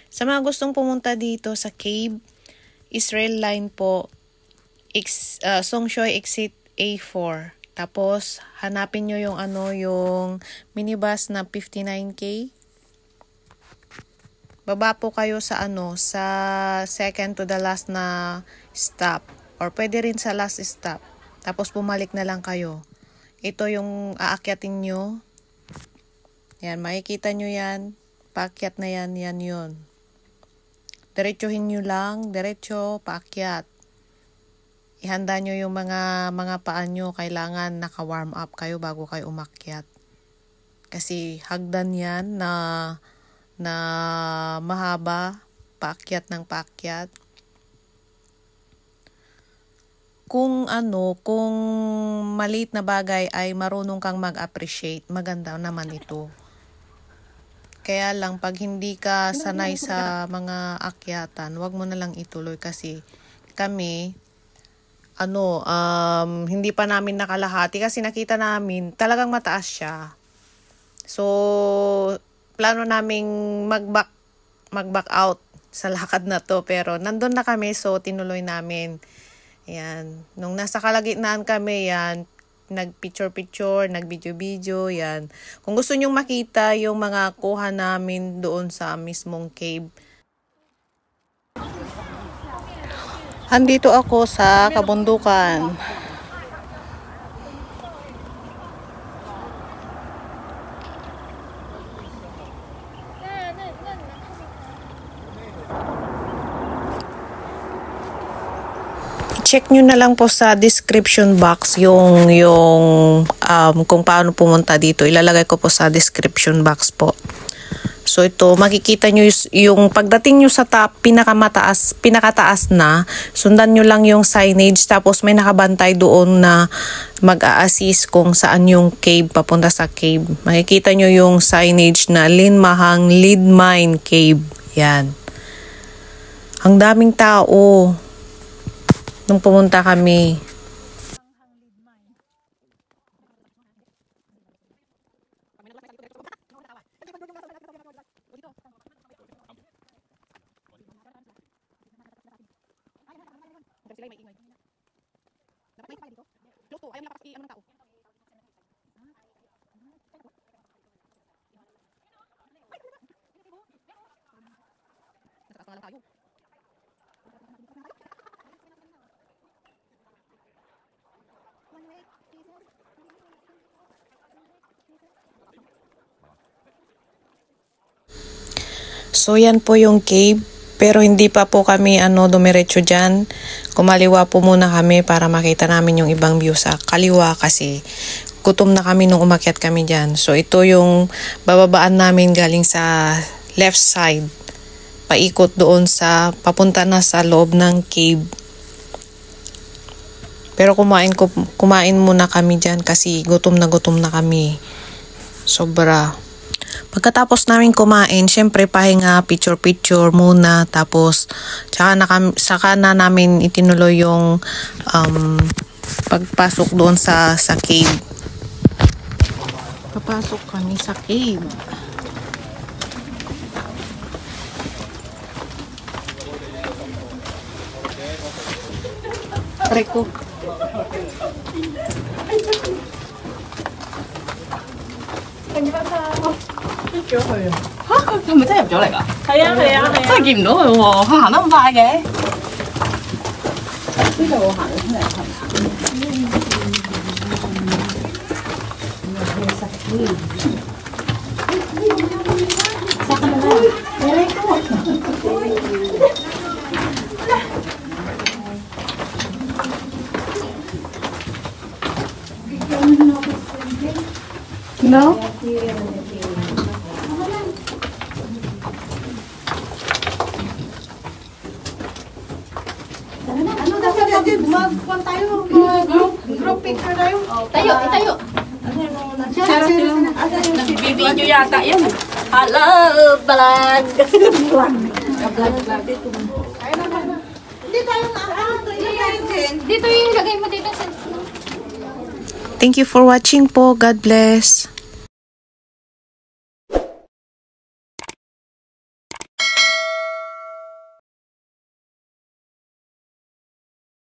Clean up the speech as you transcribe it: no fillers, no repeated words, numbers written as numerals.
Sa mga gustong pumunta dito sa cave, Israel Line po, Songshoy Exit A4. Tapos, hanapin nyo yung yung minibus na 59K. Baba po kayo sa sa second to the last na stop. Or pwede rin sa last stop. Tapos bumalik na lang kayo. Ito yung aakyatin nyo. Yan, makikita nyo yan. Paakyat na yan, yan yun. Diretsuhin nyo lang, diretso, paakyat. Ihanda nyo yung mga paa nyo. Kailangan naka-warm up kayo bago kayo umakyat. Kasi hagdan yan na mahaba, paakyat ng paakyat. Kung maliit na bagay ay marunong kang mag-appreciate, maganda naman ito. Kaya lang, pag hindi ka sanay sa mga akyatan, wag mo na lang ituloy kasi kami, hindi pa namin nakalahati kasi nakita namin talagang mataas siya. So, plano naming mag-back out sa lakad na to, pero nandun na kami, so tinuloy namin. Yan. Nung nasa kalagitnaan kami, yan, nag-picture-picture, nag-video-video, yan. Kung gusto nyong makita yung mga kuha namin doon sa mismong cave. Andito ako sa kabundukan. Check nyo na lang po sa description box yung kung paano pumunta dito. Ilalagay ko po sa description box po. So ito, makikita nyo yung pagdating nyo sa top, pinakataas na, sundan nyo lang yung signage, tapos may nakabantay doon na mag-a-assist kung saan yung cave, papunta sa cave. Makikita nyo yung signage na Linmahang Lead Mine Cave. Yan. Ang daming tao nung pumunta kami. So yan po yung cave, pero hindi pa po kami dumiretso dyan. Kumaliwa po muna kami para makita namin yung ibang view sa kaliwa kasi gutom na kami nung umakyat kami dyan. So ito yung bababaan namin galing sa left side, paikot doon sa papunta na sa loob ng cave. Pero kumain muna kami dyan kasi gutom na kami. Sobra. Pagkatapos namin kumain, syempre pahinga, picture muna, tapos saka na namin itinuloy yung pagpasok doon sa cave. Papasok kami sa cave. Treko. 佢係咪真係入咗嚟㗎？係啊係啊係啊！真係見唔到佢喎，佢行得咁快嘅。呢度行咗出嚟係？No? Mag-kuhan tayo, group picture tayo. Tayo, tayo. Nagbibideo yata yan. Hello, vlog. Thank you for watching po. God bless.